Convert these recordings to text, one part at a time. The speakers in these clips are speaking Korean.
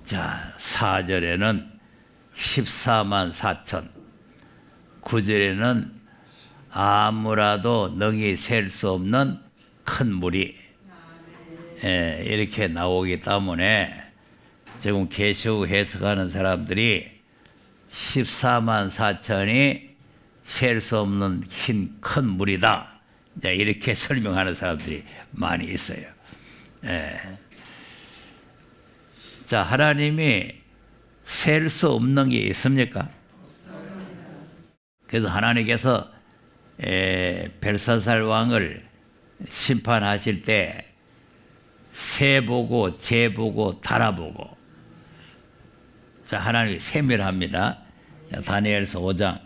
자, 4절에는 14만 4천, 9절에는 아무라도 능히 셀 수 없는 큰 물이 이렇게 나오기 때문에 지금 계시록 해석하는 사람들이 14만 4천이 셀 수 없는 큰 물이다, 이렇게 설명하는 사람들이 많이 있어요. 자, 하나님이 셀 수 없는 게 있습니까? 그래서 하나님께서 벨사살 왕을 심판하실 때 세보고 재보고 달아보고, 자, 하나님이 세밀합니다. 다니엘서 5장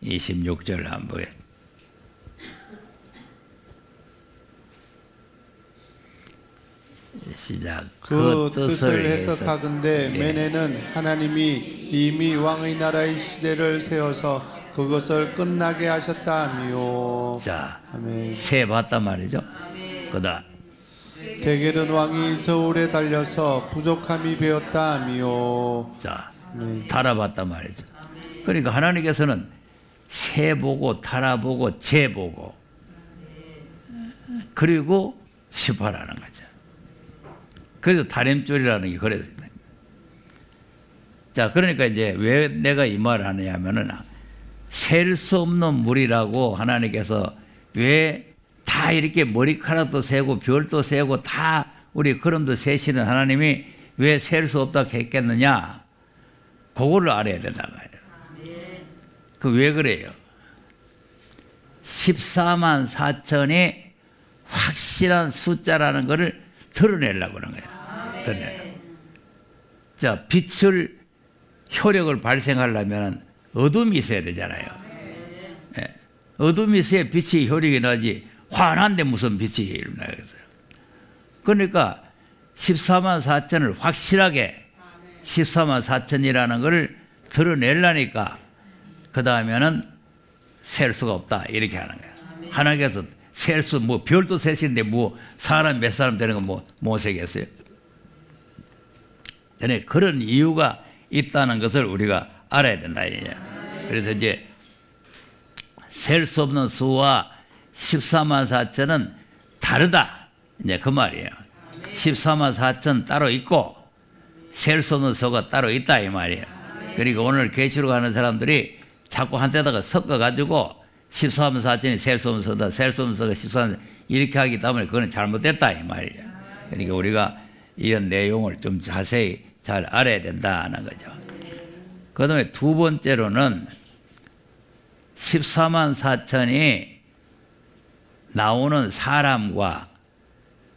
26절 한번 보겠습니다. 시작. 그 뜻을 해석하건대 메네는 하나님이 이미 왕의 나라의 시대를 세워서 그것을 끝나게 하셨다며. 자, 아멘. 세 봤단 말이죠. 그다음 데겔은 왕이 저울에 달려서 부족함이 배었다며. 자, 달아봤단 말이죠. 그러니까 하나님께서는 세보고 달아보고 재보고 그리고 심판하는 거죠. 그래서 다림줄이라는 게 그래서. 자, 그러니까 이제 왜 내가 이 말을 하느냐면은 셀 수 없는 물이라고 하나님께서 왜 다 이렇게 머리카락도 세고 별도 세고 다 우리 걸음도 세시는 하나님이 왜 셀 수 없다고 했겠느냐? 그거를 알아야 된다고 해요. 그 왜 그래요? 14만 4천이 확실한 숫자라는 것을 드러내려고 그런 거예요. 드러내려고. 자, 빛을 효력을 발생하려면 어둠이 있어야 되잖아요. 예. 어둠이 있어야 빛이 효력이 나지, 환한데 무슨 빛이 나겠어요. 그러니까 14만 4천을 확실하게 14만 4천이라는 걸 드러내려니까 그 다음에는 셀 수가 없다, 이렇게 하는 거예요. 하나님께서 셀 수, 뭐 별도 세시는데 뭐 사람 몇 사람 되는 건 뭐 못 세겠어요. 그런 이유가 있다는 것을 우리가 알아야 된다. 그래서 이제 셀 수 없는 수와 14만 4천은 다르다, 이제 그 말이에요. 14만 4천 따로 있고 셀 수 없는 수가 따로 있다, 이 말이에요. 그러니까 오늘 계시록 하는 사람들이 자꾸 한때다가 섞어가지고 14만 4천이 셀 수 없는 수다, 셀 수 없는 수가 14만 이렇게 하기 때문에 그건 잘못됐다, 이 말이에요. 그러니까 우리가 이런 내용을 좀 자세히 잘 알아야 된다는 거죠. 그 다음에 두 번째로는 14만 4천이 나오는 사람과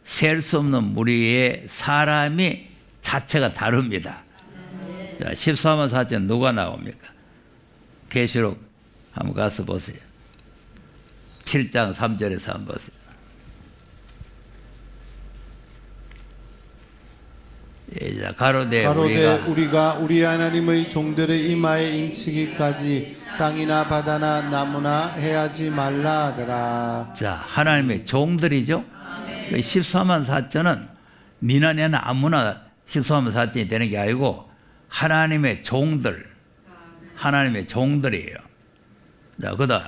셀 수 없는 무리의 사람이 자체가 다릅니다. 자, 14만 4천 누가 나옵니까? 계시록 한번 가서 보세요. 7장 3절에서 한번 보세요. 가로되 우리가 우리 하나님의 종들의 이마에 인치기까지 땅이나 바다나 나무나 해하지 말라 하더라. 자, 하나님의 종들이죠. 14만 4천은 니나 내나 아무나 14만 4천이 되는 게 아니고 하나님의 종들, 하나님의 종들이에요. 자, 그다음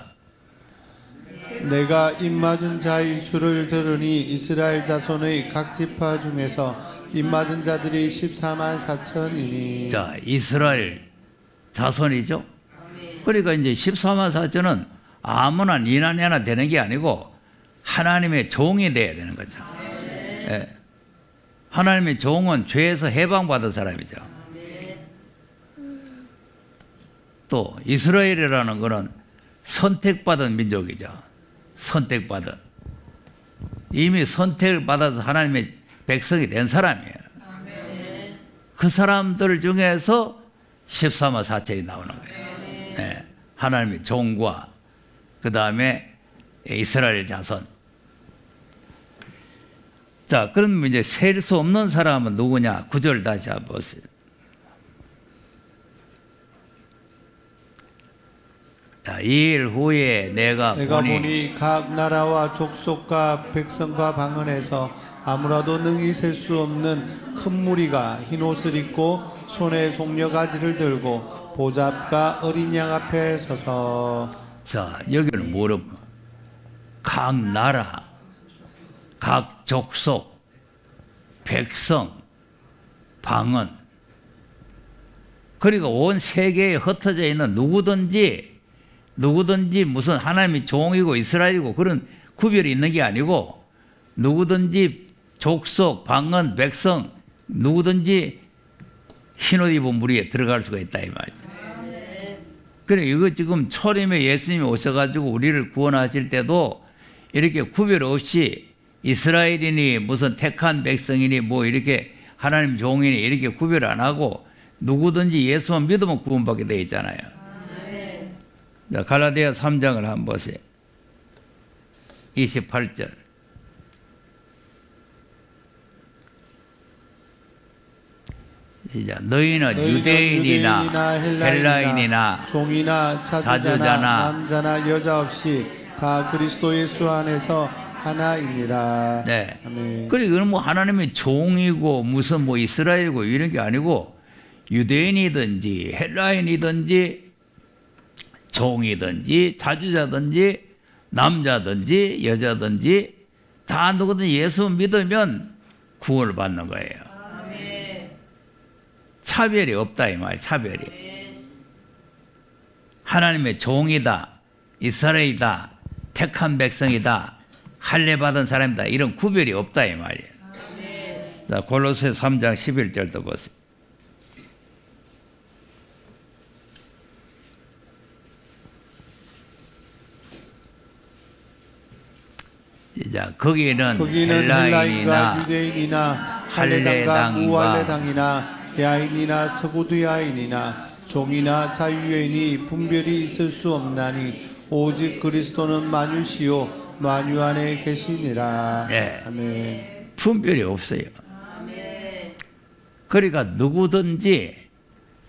내가 입맞은 자의 수를 들으니 이스라엘 자손의 각 지파 중에서 입맞은 자들이 14만 4천이니. 자, 이스라엘 자손이죠. 그러니까 이제 14만 4천은 아무나 니나 내나 되는 게 아니고 하나님의 종이 돼야 되는 거죠. 예. 하나님의 종은 죄에서 해방받은 사람이죠. 또 이스라엘이라는 것은 선택받은 민족이죠. 선택받은, 이미 선택을 받아서 하나님의 백성이 된 사람이에요. 그 사람들 중에서 14만 4천이 나오는 거예요. 네. 하나님의 종과 그 다음에 이스라엘 자손. 자, 그럼 이제 셀 수 없는 사람은 누구냐? 9절 다시 한번 보세요. 자, 이 일 후에 내가 보니 각 나라와 족속과 백성과 방언에서 아무라도 능히 셀 수 없는 큰 무리가 흰 옷을 입고 손에 종려가지를 들고 보좌 앞과 어린 양 앞에 서서. 자, 여기는 뭐로? 각 나라, 각 족속, 백성, 방언, 그리고 온 세계에 흩어져 있는 누구든지 무슨 하나님의 종이고 이스라엘이고 그런 구별이 있는 게 아니고 누구든지 족속, 방언, 백성 누구든지 흰옷 입은 무리에 들어갈 수가 있다 이 말이죠. 그래 이거 지금 초림에 예수님이 오셔가지고 우리를 구원하실 때도 이렇게 구별 없이 이스라엘이니 무슨 택한 백성이니 뭐 이렇게 하나님 종이니 이렇게 구별 안 하고 누구든지 예수만 믿으면 구원받게 되어 있잖아요. 자, 갈라디아 3장을 한번 보세요. 28절. 시작. 너희는 유대인이나 헬라인이나 종이나 자주자나 남자나 여자 없이 다 그리스도 예수 안에서 하나이니라. 네. 아멘. 그래 이건 뭐 하나님의 종이고 무슨 뭐 이스라엘이고 이런 게 아니고 유대인이든지 헬라인이든지 종이든지 자주자든지 남자든지 여자든지 다 누구든지 예수 믿으면 구원을 받는 거예요. 차별이 없다 이 말. 차별이. 하나님의 종이다, 이스라엘이다, 택한 백성이다, 할례 받은 사람이다 이런 구별이 없다 이 말이에요. 자, 골로새 3장 11절도 보세요. 자, 거기는 헬라인이나 유대인이나 할례당과 할례당과 무할례당이나 야인이나 서구두야인이나 종이나 자유여인이 분별이 있을 수 없나니 오직 그리스도는 만유시요 만유 안에 계시니라. 네. 아멘. 분별이 없어요. 그러니까 누구든지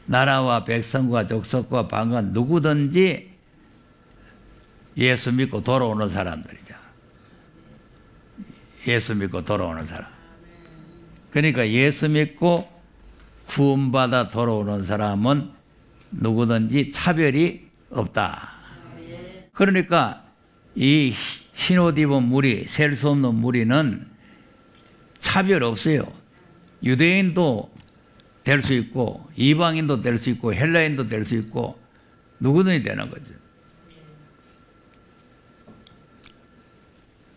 나라와 백성과 족속과 방언 누구든지 예수 믿고 돌아오는 사람들이죠. 예수 믿고 돌아오는 사람. 그러니까 예수 믿고 구원받아 돌아오는 사람은 누구든지 차별이 없다. 그러니까 이 흰옷 입은 무리, 셀 수 없는 무리는 차별 없어요. 유대인도 될 수 있고 이방인도 될 수 있고 헬라인도 될 수 있고 누구든지 되는 거죠.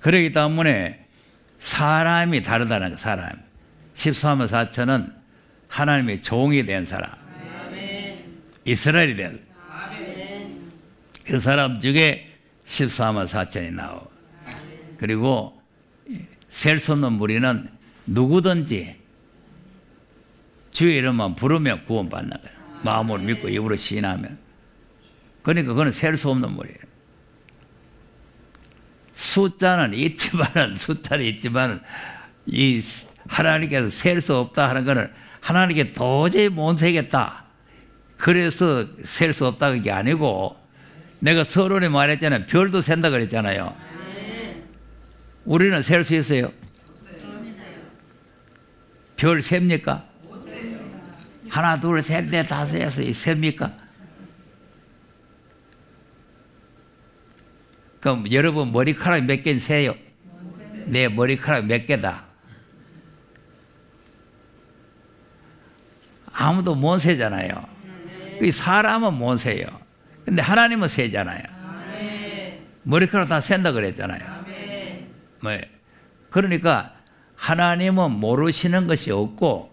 그렇기 때문에 사람이 다르다는 거. 사람 14만 4천은 하나님의 종이 된 사람, 이스라엘이 된 그 사람 중에 14만 4천이 나오고, 그리고 셀 수 없는 무리는 누구든지 주의 이름만 부르면 구원받는 거예요. 마음으로 믿고 입으로 시인하면. 그러니까 그건 셀 수 없는 무리예요. 숫자는 있지만은 이 하나님께서 셀 수 없다 하는 것은 하나님께 도저히 못 세겠다. 그래서 셀 수 없다는 게 아니고, 내가 서론에 말했잖아요. 별도 센다 그랬잖아요. 우리는 셀 수 있어요? 별 셉니까? 하나, 둘, 셋, 넷, 다섯, 여섯 셉니까? 그럼 여러분 머리카락 몇 개는 세요? 내 머리카락 몇 개다? 아무도 못 세잖아요. 사람은 못 세요. 근데 하나님은 세잖아요. 머리카락 다 센다 그랬잖아요. 그러니까 하나님은 모르시는 것이 없고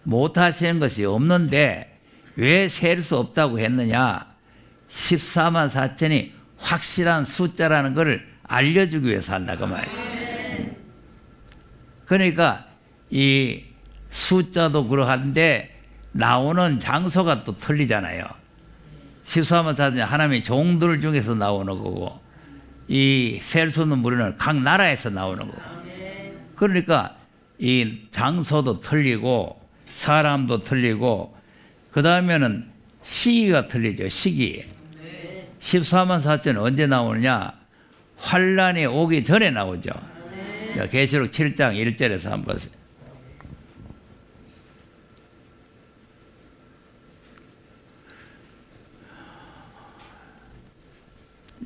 못하시는 것이 없는데 왜 셀 수 없다고 했느냐? 14만 4천이 확실한 숫자라는 것을 알려주기 위해서 한다 그 말이에요. 그러니까 이 숫자도 그러한데 나오는 장소가 또 틀리잖아요. 14만 4천이 하나님의 종들 중에서 나오는 거고, 이 셀 수 없는 무리는 각 나라에서 나오는 거고. 그러니까 이 장소도 틀리고 사람도 틀리고, 그 다음에는 시기가 틀리죠. 시기. 14만 4천은 언제 나오느냐? 환란이 오기 전에 나오죠. 자, 계시록 7장 1절에서 한번 보세요.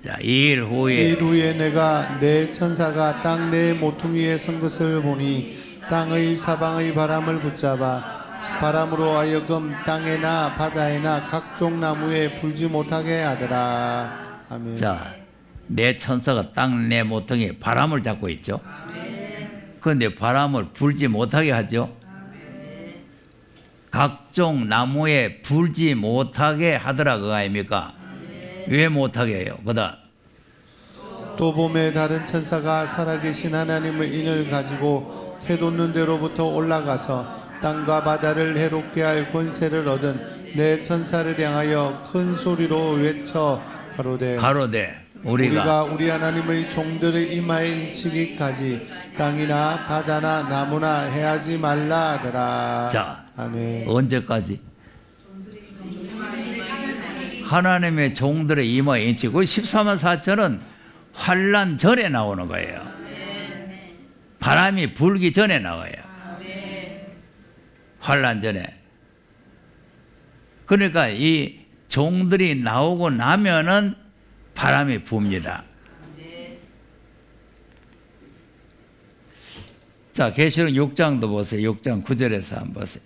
자, 2일 후에 내가 내 천사가 땅 내 모퉁이에 선 것을 보니 땅의 사방의 바람을 붙잡아 바람으로 하여금 땅에나 바다에나 각종 나무에 불지 못하게 하더라. 아멘. 자, 내 천사가 땅 내 모퉁이에 바람을 잡고 있죠. 그런데 바람을 불지 못하게 하죠. 각종 나무에 불지 못하게 하더라 그거 아닙니까? 왜 못하게 해요? 그다음 또 봄에 다른 천사가 살아계신 하나님의 인을 가지고 해돋는 데로부터 올라가서 땅과 바다를 해롭게 할 권세를 얻은 내 천사를 향하여 큰 소리로 외쳐 가로되 우리가 우리 하나님의 종들의 이마에 인치기까지 땅이나 바다나 나무나 해하지 말라 하더라. 자, 아멘. 언제까지? 하나님의 종들의 이마에 인치고 14만 4천은 환란 전에 나오는 거예요. 바람이 불기 전에 나와요. 환란 전에. 그러니까 이 종들이 나오고 나면은 바람이 붑니다. 자, 계시록 6장도 보세요. 6장 9절에서 한번 보세요.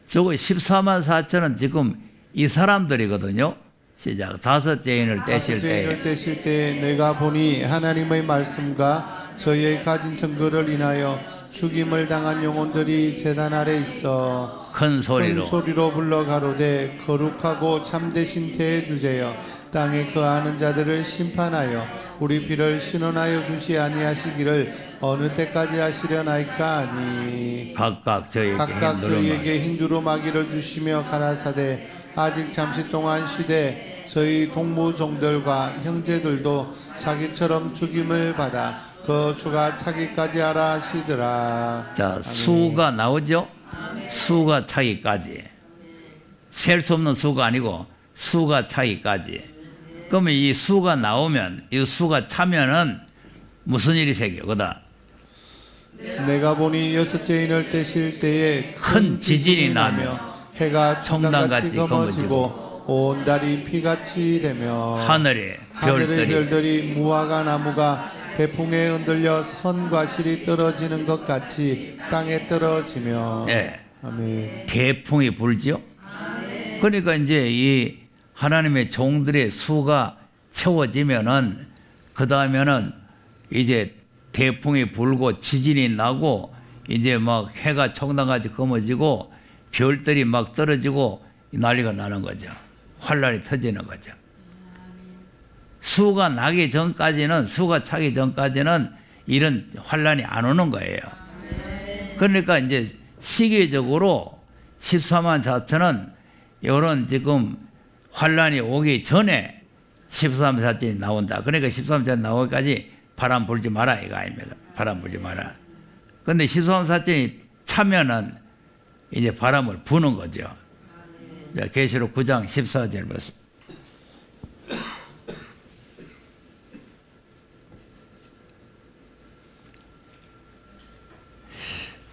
저거 14만 4천은 지금 이 사람들이거든요. 시작. 다섯째 인을 떼실 때에 내가 보니 하나님의 말씀과 저희의 가진 증거를 인하여 죽임을 당한 영혼들이 제단 아래 있어 큰 소리로 불러 가로되 거룩하고 참되신 태의 주제여 땅에 거하는 자들을 심판하여 우리 피를 신원하여 주시 아니하시기를 어느 때까지 하시려나이까 하니 각각 저희에게 흰두루마기를 주시며 가라사대 아직 잠시 동안 쉬되 저희 동무종들과 형제들도 자기처럼 죽임을 받아 그 수가 차기까지 하라 하시더라. 자, 아멘. 수가 나오죠? 수가 차기까지. 셀 수 없는 수가 아니고 수가 차기까지. 그러면 이 수가 나오면, 이 수가 차면은 무슨 일이 생겨? 그다 내가 보니 여섯째 인을 떼실 때에 큰 지진이 나며 해가 청당같이 검어지고 온 달이 피같이 되며 하늘의 별들이 무화과 나무가 대풍에 흔들려 선과 실이 떨어지는 것 같이 땅에 떨어지며. 네. 아멘. 대풍이 불죠. 그러니까 이제 이 하나님의 종들의 수가 채워지면은 그 다음에는 이제 대풍이 불고 지진이 나고 이제 막 해가 청당같이 검어지고 별들이 막 떨어지고 난리가 나는 거죠. 환란이 터지는 거죠. 수가 나기 전까지는, 수가 차기 전까지는 이런 환란이 안 오는 거예요. 그러니까 이제 시기적으로 14만 4천은 이런 지금 환란이 오기 전에 13만 4천이 나온다. 그러니까 13만 4천 나오기까지 바람 불지 마라 이거 아닙니까? 바람 불지 마라. 근데 14만 4천이 차면은 이제 바람을 부는 거죠. 계시록 9장 14절 보세요.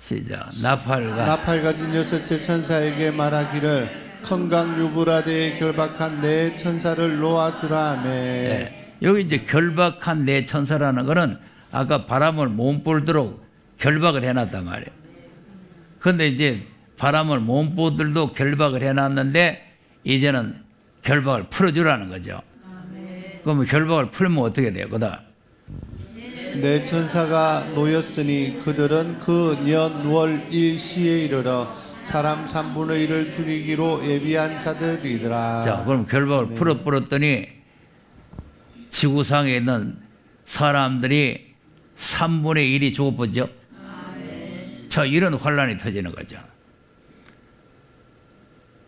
시작. 나팔 가진 여섯째 천사에게 말하기를 큰 강 유브라데에 결박한 내 천사를 놓아주라 하며. 네. 여기 이제 결박한 내 천사라는 거는 아까 바람을 못 불도록 결박을 해놨단 말이에요. 그런데 이제 바람을 못 불들도 결박을 해놨는데 이제는 결박을 풀어주라는 거죠. 그러면 결박을 풀면 어떻게 돼요? 그다음 내 천사가 놓였으니 그들은 그 년 월 일시에 이르러 사람 3분의 1을 죽이기로 예비한 자들이더라. 자, 그럼 결박을 풀었더니 지구상에 있는 사람들이 3분의 1이 죽어버죠. 자, 이런 환란이 터지는 거죠.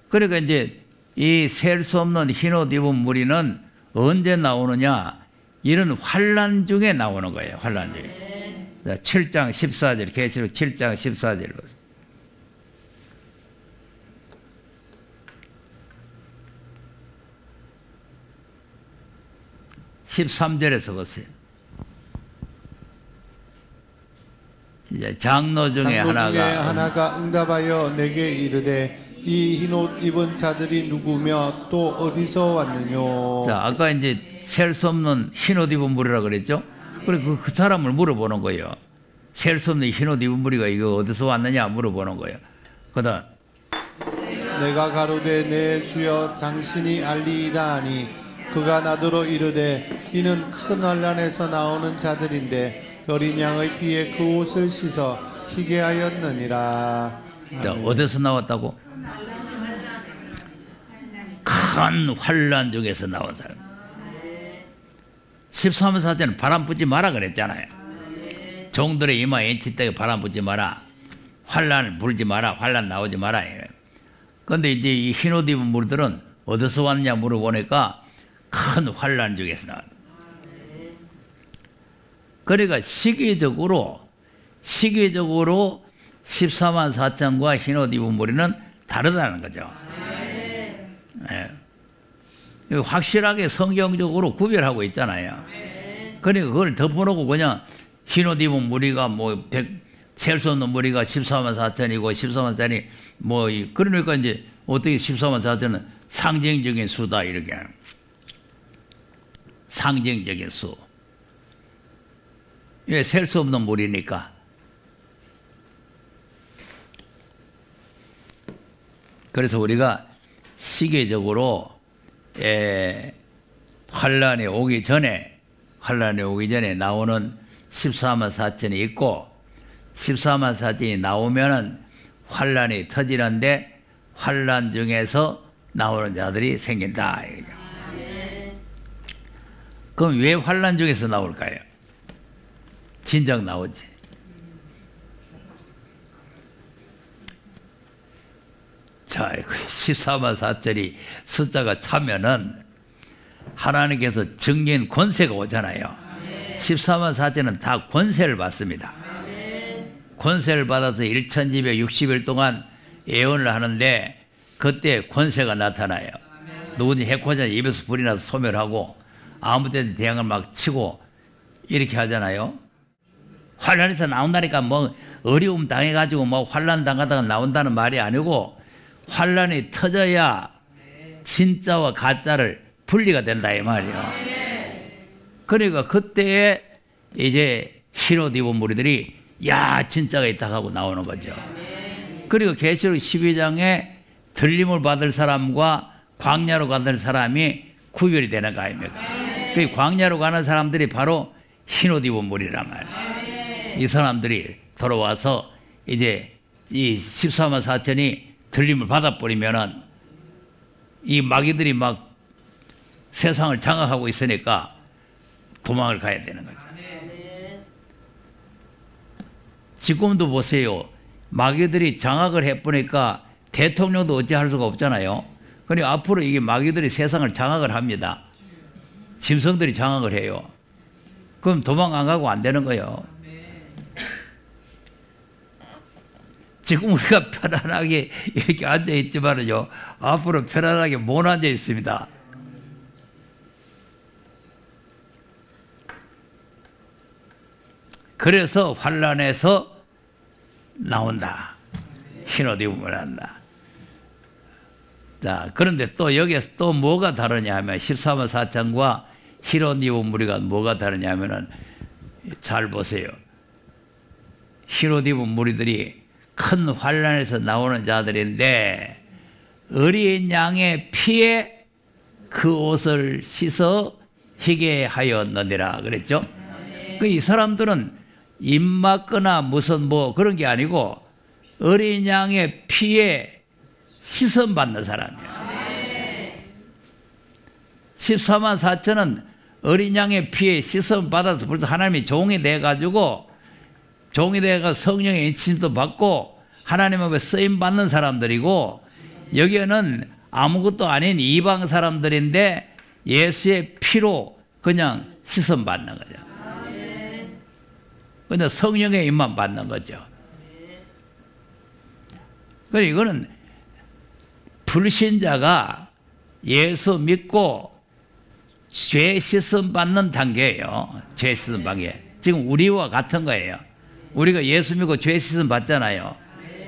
그러니까 이제 이 셀 수 없는 흰옷 입은 무리는 언제 나오느냐? 이런 환란 중에 나오는 거예요. 환란 중에. 자, 7장 14절, 계시록 7장 14절 보세요. 13절에서 보세요. 이제 장로 중에 하나가 응답하여 내게 이르되 이 흰옷 입은 자들이 누구며 또 어디서 왔느뇨. 자, 아까 이제 셀 수 없는 흰옷 입은 무리라 그랬죠. 그래 그 사람을 물어보는 거예요. 셀 수 없는 흰옷 입은 무리가 이거 어디서 왔느냐 물어보는 거예요. 그다음 내가 가로되 내 주여 당신이 알리이다 하니 그가 나더러 이르되 이는 큰 환난에서 나오는 자들인데 어린 양의 피에 그 옷을 씻어 희게 하였느니라. 자, 어디서 나왔다고? 큰 환난 중에서 나온 사람. 13번 사제는 바람 부지 마라 그랬잖아요. 종들의 이마에 엔치때에 바람 부지 마라. 환난 불지 마라. 환난 나오지 마라. 그런데 이제 이 흰옷 입은 무리들은 어디서 왔냐 물어보니까 큰 환난 중에서 나왔다. 그러니까 시기적으로 14만 4천과 흰옷 입은 무리는 다르다는 거죠. 예. 확실하게 성경적으로 구별하고 있잖아요. 그러니까 그걸 덮어놓고 그냥 흰옷 입은 무리가 뭐 셀 수 없는 무리가 14만 4천이고 14만 4천이 뭐 그러니까 이제 어떻게 14만 4천은 상징적인 수다 이렇게 상징적인 수. 예, 셀 수 없는 무리니까. 그래서 우리가 시계적으로 환란이 오기 전에 나오는 14만 4천이 있고 14만 4천이 나오면은 환란이 터지는데 환란 중에서 나오는 자들이 생긴다. 그럼 왜 환란 중에서 나올까요? 진작 나오지. 자, 14만 4천이 숫자가 차면은 하나님께서 정리한 권세가 오잖아요. 14만 4천은 다 권세를 받습니다. 권세를 받아서 1260일 동안 예언을 하는데 그때 권세가 나타나요. 누구든지 해코자 입에서 불이 나서 소멸하고 아무 때나 대항을 막 치고 이렇게 하잖아요. 환란에서 나온다니까 뭐 어려움 당해가지고 뭐 환란 당하다가 나온다는 말이 아니고 환란이 터져야 진짜와 가짜를 분리가 된다 이 말이에요. 그러니까 그때에 이제 흰옷 입은 무리들이 야 진짜가 있다 하고 나오는 거죠. 그리고 계시록 12장에 들림을 받을 사람과 광야로 가는 사람이 구별이 되는 거 아닙니까? 그 광야로 가는 사람들이 바로 흰옷 입은 무리란 말이에요. 이 사람들이 돌아와서 이제 이 14만 4천이 들림을 받아버리면은 이 마귀들이 막 세상을 장악하고 있으니까 도망을 가야 되는 거죠. 지금도 보세요. 마귀들이 장악을 해보니까 대통령도 어찌할 수가 없잖아요. 그러니까 앞으로 이게 마귀들이 세상을 장악을 합니다. 짐승들이 장악을 해요. 그럼 도망 안 가고 안 되는 거예요. 지금 우리가 편안하게 이렇게 앉아 있지만은요, 앞으로 편안하게 못 앉아 있습니다. 그래서 환란에서 나온다. 흰옷 입으면 한다. 자, 그런데 또 여기에서 또 뭐가 다르냐 하면 14만 4천과 흰옷 입은 무리가 뭐가 다르냐 하면은 잘 보세요. 흰옷 입은 무리들이 큰 환란에서 나오는 자들인데 어린 양의 피에 그 옷을 씻어 희게 하였느니라 그랬죠. 그 이 사람들은 입 맞거나 무슨 뭐 그런 게 아니고 어린 양의 피에 씻음 받는 사람이에요. 14만 4천은 어린 양의 피에 씻음 받아서 벌써 하나님이 종이 돼가지고 종이 돼가 성령의 인침도 받고 하나님 앞에 쓰임 받는 사람들이고 여기에는 아무것도 아닌 이방 사람들인데 예수의 피로 그냥 씻음 받는 거죠. 근데 성령의 임만 받는 거죠. 그러니까 이거는 불신자가 예수 믿고 죄 씻음 받는 단계예요. 죄 씻음 단계. 지금 우리와 같은 거예요. 우리가 예수 믿고 죄 씻음 받잖아요.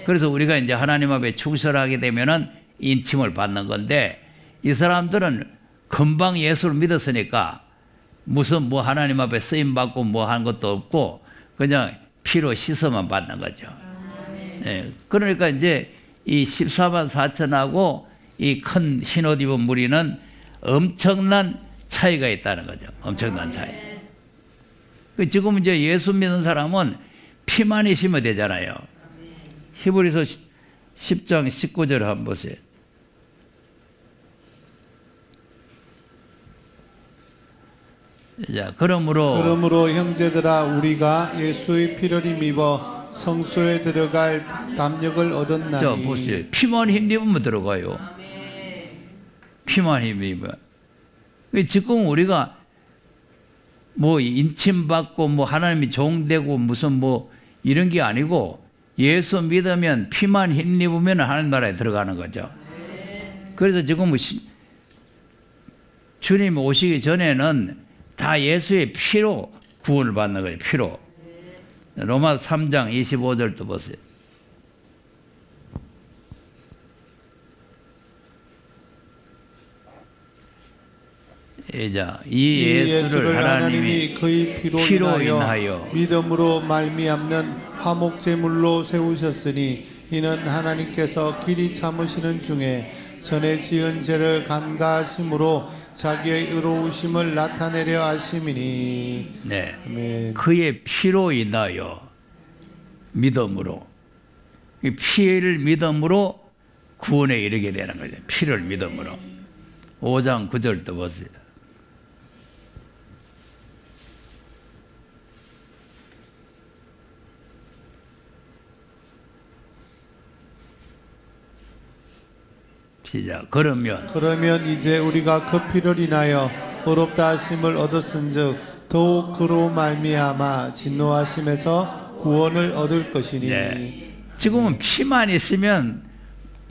그래서 우리가 이제 하나님 앞에 충실하게 되면은 인침을 받는 건데, 이 사람들은 금방 예수를 믿었으니까 무슨 뭐 하나님 앞에 쓰임 받고 뭐 한 것도 없고 그냥 피로 씻어만 받는 거죠. 예, 그러니까 이제 이 14만 4천하고 이 큰 흰옷 입은 무리는 엄청난 차이가 있다는 거죠. 엄청난 차이. 지금 이제 예수 믿는 사람은 피만 있으면 되잖아요. 히브리서 10장 19절 한번 보세요. 자, 그러므로 형제들아, 우리가 예수의 피를 힘입어 성소에 들어갈 담력을 얻었나니. 자, 보세요. 피만 힘입으면 들어가요. 피만 힘입어. 지금 우리가 뭐 인침받고 뭐 하나님이 종되고 무슨 뭐 이런 게 아니고, 예수 믿으면 피만 힘입으면 하나님 나라에 들어가는 거죠. 그래서 지금 주님 오시기 전에는 다 예수의 피로 구원을 받는 거예요. 피로. 로마 3장 25절도 보세요. 이 예수를 하나님이 그의 피로 인하여 믿음으로 말미암는 화목제물로 세우셨으니, 이는 하나님께서 길이 참으시는 중에 전에 지은 죄를 간과하심으로 자기의 의로우심을 나타내려 하심이니. 네. 아멘. 그의 피로 인하여 믿음으로, 이 피를 믿음으로 구원에 이르게 되는 거죠. 피를 믿음으로. 5장 9절도 보세요. 시작. 그러면 이제 우리가 그 피를 인하여 의롭다 하심을 얻었은즉 더욱 그로 말미암아 진노하심에서 구원을 얻을 것이니. 네. 지금은 피만 있으면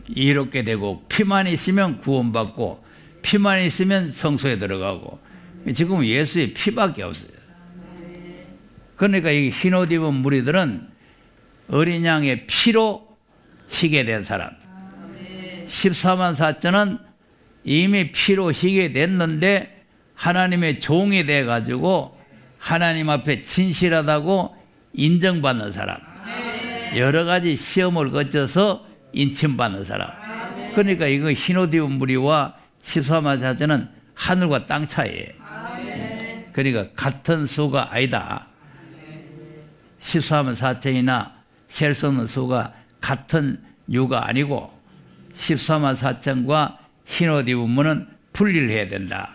이롭게 되고, 피만 있으면 구원받고, 피만 있으면 성소에 들어가고, 지금은 예수의 피밖에 없어요. 그러니까 이 흰옷 입은 무리들은 어린 양의 피로 희게 된 사람. 14만 4천은 이미 피로 희게 됐는데 하나님의 종이 돼가지고 하나님 앞에 진실하다고 인정받는 사람. 여러 가지 시험을 거쳐서 인침받는 사람. 그러니까 이거 흰옷 입은 무리와 14만 4천은 하늘과 땅 차이예요. 그러니까 같은 수가 아니다. 14만 4천이나 셀 수 없는 수가 같은 유가 아니고 14만 4천과 흰옷 입은 무는 분리를 해야 된다.